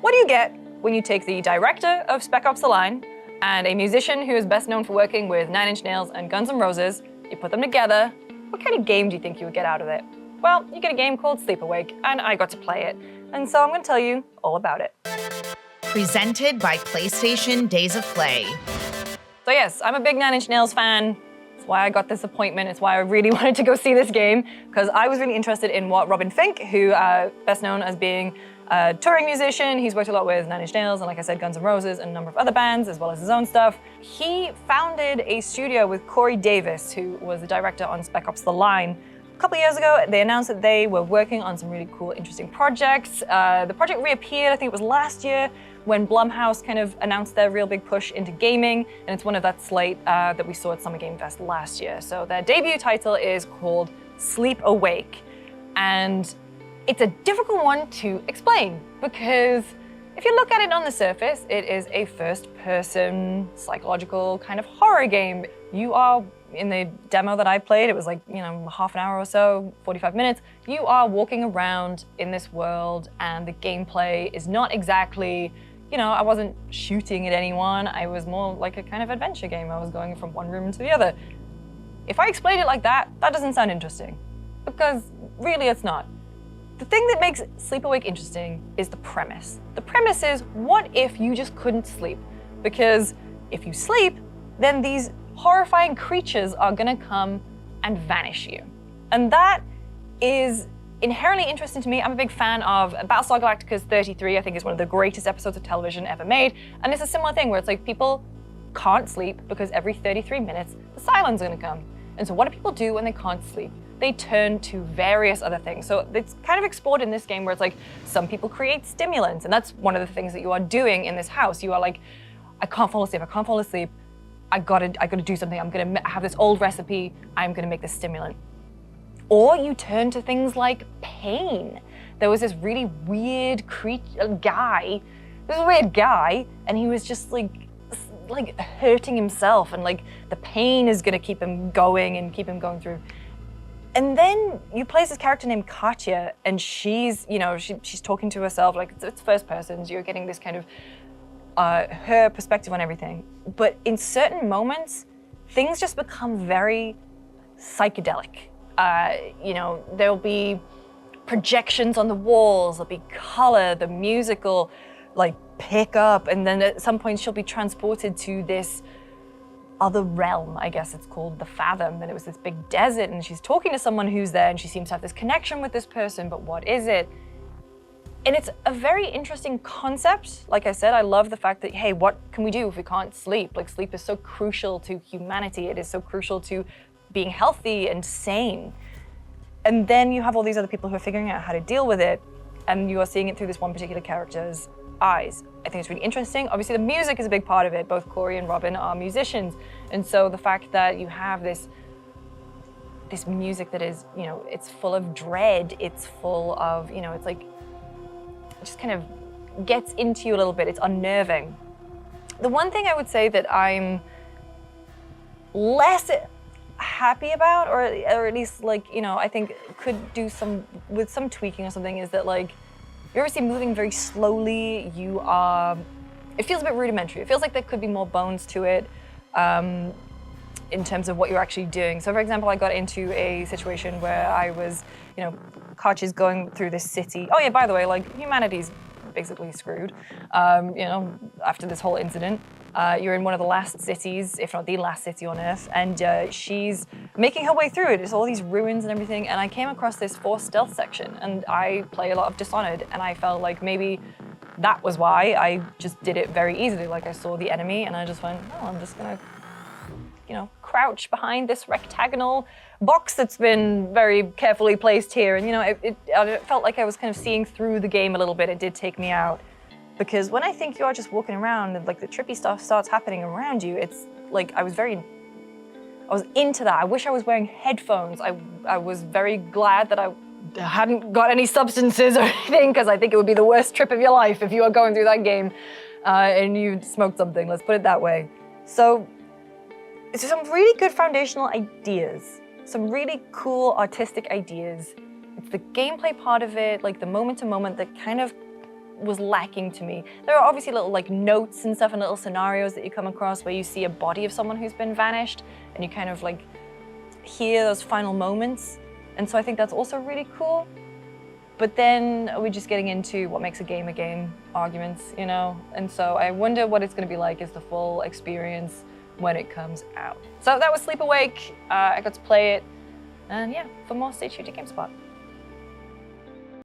What do you get when you take the director of Spec Ops: The Line and a musician who is best known for working with Nine Inch Nails and Guns N' Roses, you put them together? What kind of game do you think you would get out of it? Well, you get a game called Sleep Awake, and I got to play it. And so I'm going to tell you all about it. Presented by PlayStation Days of Play. So yes, I'm a big Nine Inch Nails fan. It's why I got this appointment. It's why I really wanted to go see this game, because I was really interested in what Robin Finck, who best known as being a touring musician, he's worked a lot with Nine Inch Nails and, like I said, Guns N' Roses and a number of other bands, as well as his own stuff. He founded a studio with Cory, who was the director on Spec Ops: The Line. A couple of years ago, they announced that they were working on some really cool, interesting projects. The project reappeared, I think it was last year, when Blumhouse kind of announced their real big push into gaming, and it's one of that slate that we saw at Summer Game Fest last year. So their debut title is called Sleep Awake, and it's a difficult one to explain, because if you look at it on the surface, it is a first-person psychological kind of horror game. You are, in the demo that I played, it was like, half an hour or so, 45 minutes, you are walking around in this world, and the gameplay is not exactly, I wasn't shooting at anyone. I was more like a kind of adventure game. I was going from one room to the other. If I explain it like that, that doesn't sound interesting, because really it's not. The thing that makes Sleep Awake interesting is the premise. The premise is, what if you just couldn't sleep? Because if you sleep, then these horrifying creatures are gonna come and vanish you. And that is inherently interesting to me. I'm a big fan of Battlestar Galactica's 33, I think is one of the greatest episodes of television ever made. And it's a similar thing where it's like people can't sleep because every 33 minutes, the silence is gonna come. And so what do people do when they can't sleep? They turn to various other things. So it's kind of explored in this game where it's like, some people create stimulants, and that's one of the things that you are doing in this house. You are like, I can't fall asleep, I gotta do something. I'm gonna have this old recipe, I'm gonna make this stimulant. Or you turn to things like pain. There was this really weird guy, and he was just like hurting himself, and like the pain is gonna keep him going and keep him going through. And then you play as this character named Kata, and she's talking to herself, like it's first person, so you're getting this kind of her perspective on everything. But in certain moments, things just become very psychedelic. There'll be projections on the walls, there'll be color, the musical pick up, and then at some point she'll be transported to this other realm, I guess it's called the Fathom, and it was this big desert, and she's talking to someone who's there, and she seems to have this connection with this person, but what is it? And it's a very interesting concept. Like I said, I love the fact that, hey, what can we do if we can't sleep? Like, sleep is so crucial to humanity. It is so crucial to being healthy and sane. And then you have all these other people who are figuring out how to deal with it, and you are seeing it through this one particular character's eyes. I think it's really interesting. Obviously, the music is a big part of it. Both Cory and Robin are musicians, and so the fact that you have this music that is, it's full of dread, it's full of, it's like, it just kind of gets into you a little bit. It's unnerving. The one thing I would say that I'm less happy about, or at least I think could do with some tweaking or something, is that you're obviously moving very slowly. It feels a bit rudimentary. It feels like there could be more bones to it in terms of what you're actually doing. So for example, I got into a situation where I was, Kata's going through this city. Oh yeah, by the way, humanity's basically screwed, after this whole incident. You're in one of the last cities, if not the last city on Earth, and she's making her way through it. It's all these ruins and everything, and I came across this forced stealth section, and I play a lot of Dishonored, and I felt like maybe that was why I just did it very easily. I saw the enemy, and I just went, oh, I'm just gonna, crouch behind this rectagonal box that's been very carefully placed here, and it felt like I was kind of seeing through the game a little bit. It did take me out. Because when I think you are just walking around and the trippy stuff starts happening around you, it's I was into that. I wish I was wearing headphones. I was very glad that I hadn't got any substances or anything, because I think it would be the worst trip of your life if you are going through that game and you smoked something, let's put it that way. So it's some really good foundational ideas, some really cool artistic ideas. It's the gameplay part of it, the moment to moment that kind of was lacking to me. There are obviously little like notes and stuff and little scenarios that you come across where you see a body of someone who's been vanished and you kind of like hear those final moments. And so I think that's also really cool. But then we're just getting into what makes a game arguments, you know? And so I wonder what it's gonna be like as the full experience when it comes out. So that was Sleep Awake. I got to play it. And yeah, for more, stay tuned to GameSpot.